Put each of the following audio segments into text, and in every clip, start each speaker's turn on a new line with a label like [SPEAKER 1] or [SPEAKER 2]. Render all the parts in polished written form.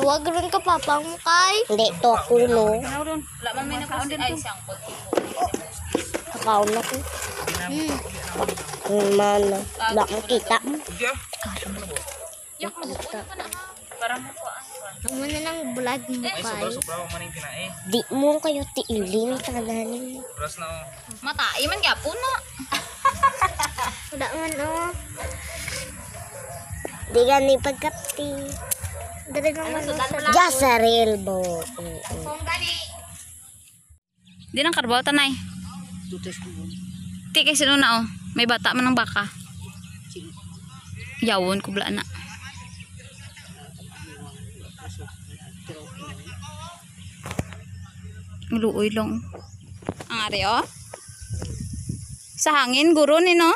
[SPEAKER 1] Tawag rin ka papa mo kay. Hindi, to ako no.
[SPEAKER 2] Ano ron? Wala man may nakaon din ay siyang
[SPEAKER 1] Kakaon ako. Mana, wala kang kita mo.
[SPEAKER 2] Yak mo para mo ko ang.
[SPEAKER 1] Ang muna ng vlog mo
[SPEAKER 3] Ay,
[SPEAKER 1] kay.
[SPEAKER 3] sobra man yung tinae.
[SPEAKER 1] Di mo kayo tiilin talanin.
[SPEAKER 3] Pras na oh.
[SPEAKER 2] Matai man gyapon na.
[SPEAKER 1] Wala man oh. Di gani pagkati. Dari naman oh. Jasaril bo.
[SPEAKER 2] Di nang karbaw tanay. Ti kay sino na oh. May bata man ng baka. Yawon ko bla na. Luoy lang. Ang ari oh. Sa hangin guro ni no.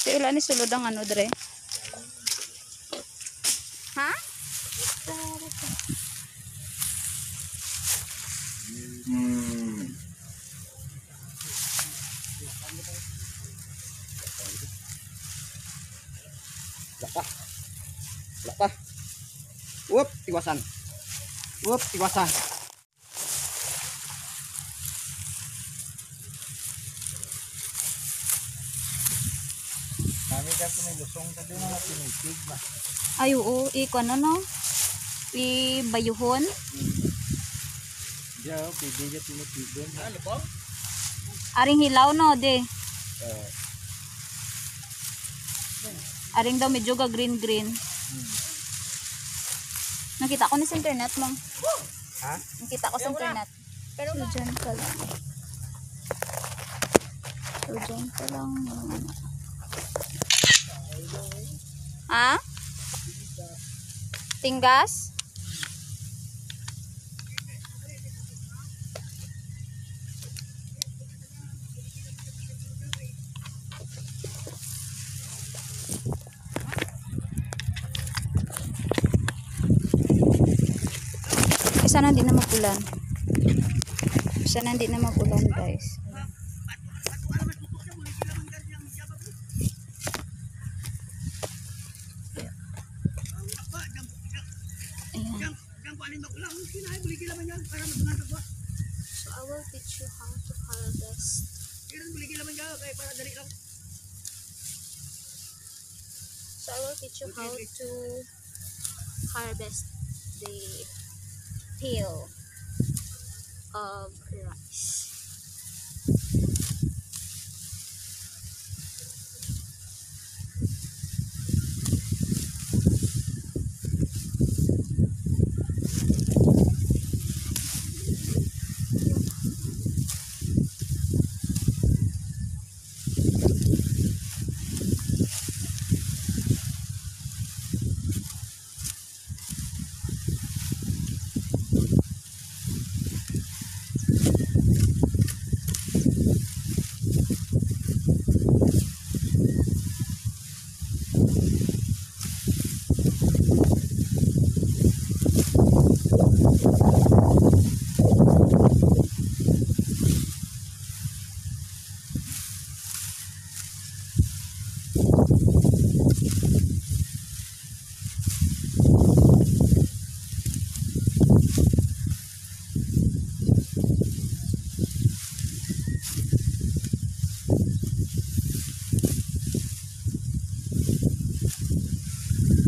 [SPEAKER 2] Sila ni sulod ang ano dre. Ha?
[SPEAKER 4] Lapa. Whoop, tiwasan. Whoop, tiwasan. Kami kasi may lusong sa doon na pinutig ba?
[SPEAKER 2] Ay oo, iko ano no? Ibayuhon.
[SPEAKER 4] Diyaw, pwede niya pinutigon. Ano po?
[SPEAKER 2] Aring hilaw no de. Aring daw medyo ga green. Nakita ko ni sa internet mo.
[SPEAKER 4] Ha?
[SPEAKER 2] Nakita ko sa internet. Pero dyan ka lang. So dyan ka lang. Ha? Tinggas? Sana hindi na magulan. Sana hindi na magulan, guys. Ayan. So I will teach you how to harvest. So I will teach you how to harvest the peel of rice.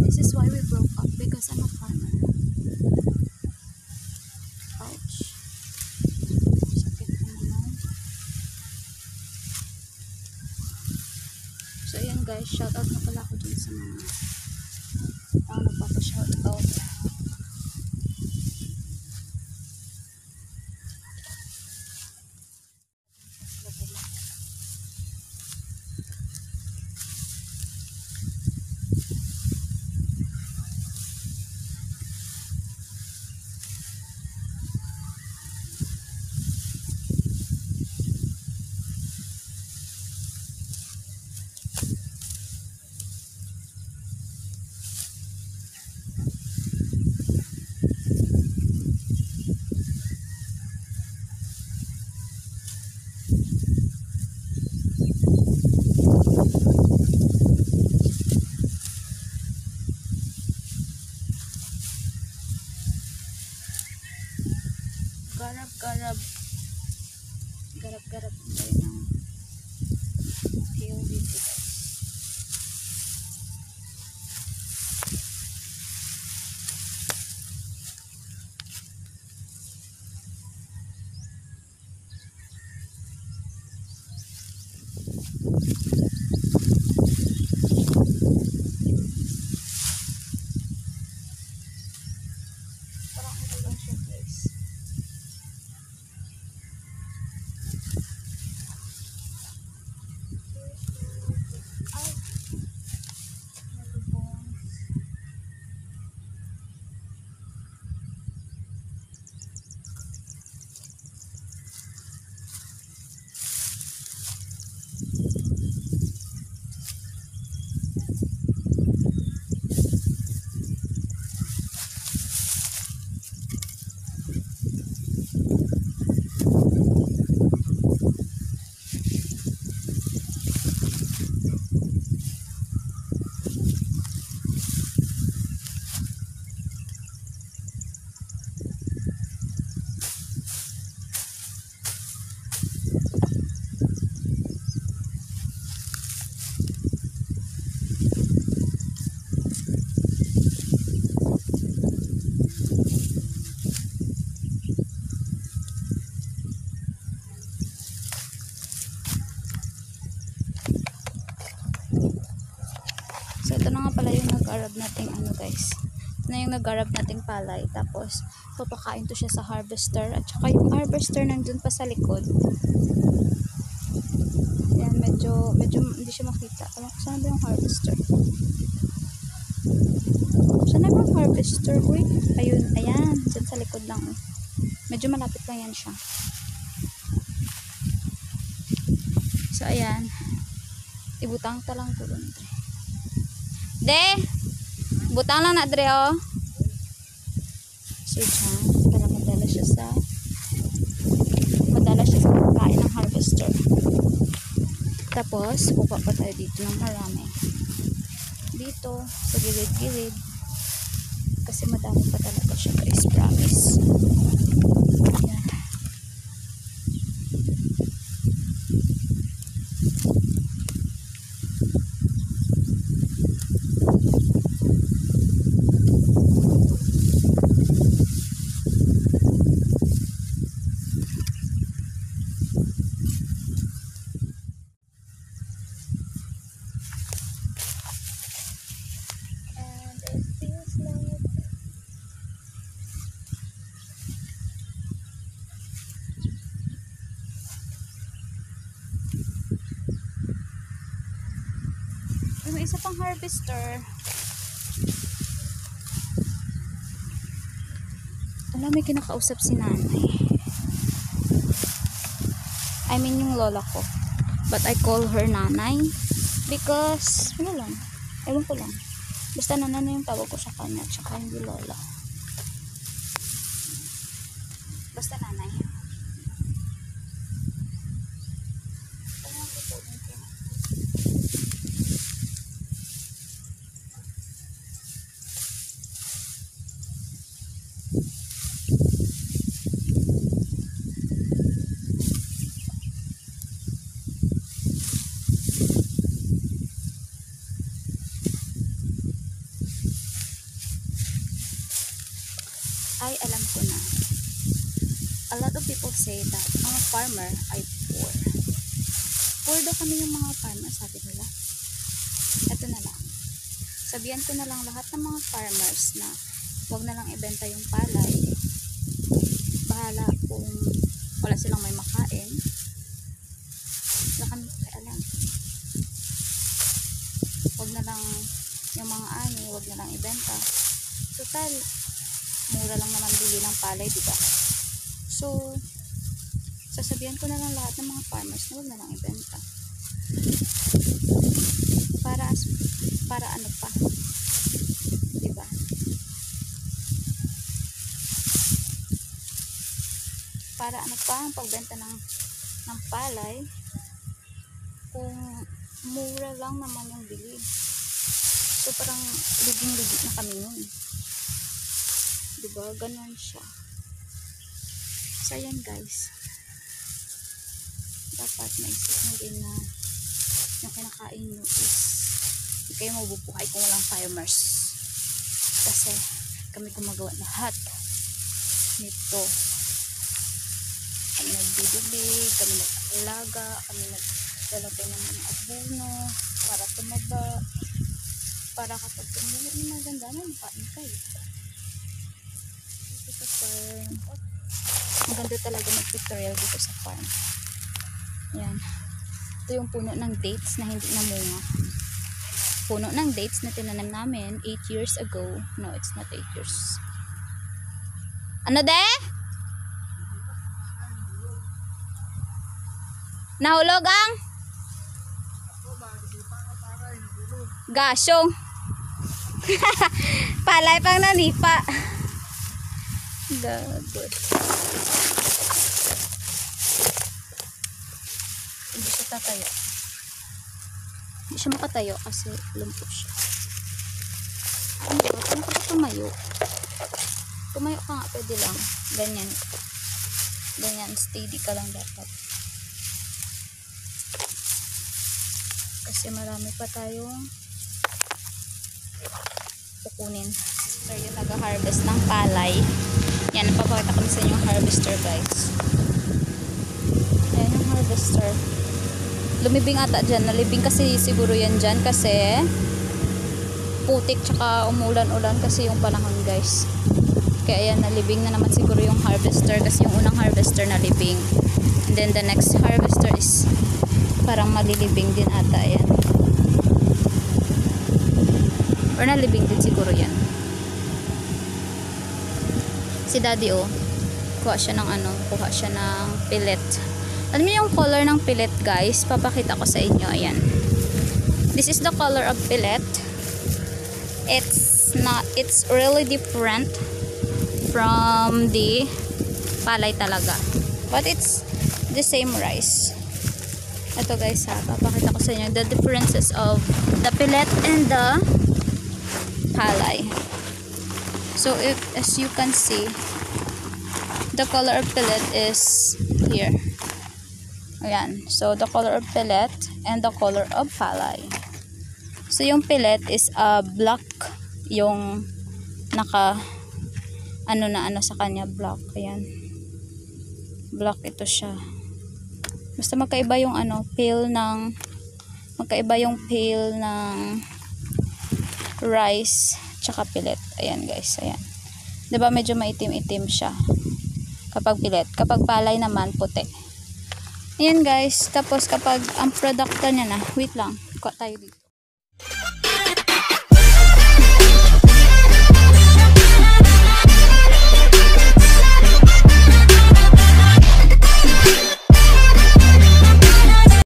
[SPEAKER 2] This is why we broke up, because I'm a farmer. Ouch. Sakit naman. So ayan guys, shoutout na pala ako dun sa mga nagpapa-shoutout. Garab-garab. Garab-garab tayo ng hill dito guys. Parang ito lang siya guys. Ay, nalubong. So, ito na nga pala yung nag-arab nating ano guys. Ito na yung nag-arab nating palay. Tapos, papakain to siya sa harvester. At saka yung harvester nandun pa sa likod. Yan, medyo hindi siya makita. Alam ko, saan ba yung harvester? Saan na ba yung harvester? Uy, ayun, ayan. Dyan sa likod lang. Medyo malapit lang yan siya. So, ayan. Ibutang ta lang ko dun. De, butang lang na dre oh. So dyan, para madala siya sa pagkain ng harvester. Tapos, kuha pa tayo dito ng marami. Dito, sa gilid-gilid. Kasi madami pa talaga siya guys, promise. Yan. May isa pang harvester. Wala, may kinakausap si nanay. I mean yung lola ko. But I call her nanay because wala lang. Ewan ko lang. Basta nanay na yung tawag ko sa kanya. Tsaka hindi lola. Basta nanay. Ay, alam ko na. A lot of people say that mga farmer ay poor. Poor daw kami yung mga farmer, sabi nila. Ito na lang. Sabihan ko na lang lahat ng mga farmers na huwag na lang ibenta yung palay. Bahala kung wala silang may makain. Wala kami alam. Huwag na lang yung mga ani, huwag na lang ibenta. Total, mura lang naman bili ng palay, diba? So, sasabihan ko na lang lahat ng mga farmers na huwag na lang ibenta. Para ano pa? Diba? Para ano pa ang pagbenta ng palay kung mura lang naman yung bili. So, parang liging-ligit na kami nun. Diba? Ganon siya. So ayan guys, dapat naisip nyo rin na yung kinakain nyo is hindi kayo mabubuhay kung walang farmers, kasi kami gumagawa lahat nito. Kami nagbibili, kami nag-alaga, kami naglalagay ng mga abono para tumaba, para kapag tumulo na maganda na makain kayo. Dito sa farm, maganda talaga mag-tutorial dito sa farm. Yan, ito yung puno ng dates na hindi namunga. Puno ng dates na tinanim namin 8 years ago. No, it's not 8 years. Ano de? Nahulog ang gasyong. Palay pang nanipa. Gagod. Hindi siya tatayo. Hindi siya makatayo kasi lumpo siya. Hindi ba? Kung tumayo. Tumayo ka nga, pwede lang. Ganyan. Ganyan, steady ka lang dapat. Kasi marami pa tayong kukunin. So, yung nag-harvest ng palay. Yan, napapakita kami sa inyo yung harvester, guys. Yan yung harvester. Lumibing ata dyan. Nalibing kasi siguro yan dyan kasi putik tsaka umulan-ulan kasi yung panahon, guys. Kaya yan, nalibing na naman siguro yung harvester kasi yung unang harvester nalibing. And then the next harvester is parang malilibing din ata yan. Or nalibing din siguro yan. Si daddy kuha siya ng kuha siya ng pellet. Alam niyo yung color ng pellet, guys? Papakita ko sa inyo. Ayan. This is the color of pellet. It's really different from the palay talaga. But it's the same rice. Ito guys ha, papakita ko sa inyo the differences of the pellet and the palay. So as you can see, the color of pellet is here. Ayan. So the color of pellet and the color of palay. So yung pellet is black, yung naka sa kanya, black. Ayan. Black ito siya. Basta magkaiba yung magkaiba yung pale ng rice tsaka pellet. Ayan guys, ayan. 'Di ba medyo maitim-itim siya kapag pellet, kapag palay naman puti. Ayan guys, tapos kapag ang produkto niya na, wait lang, kuha tayo dito.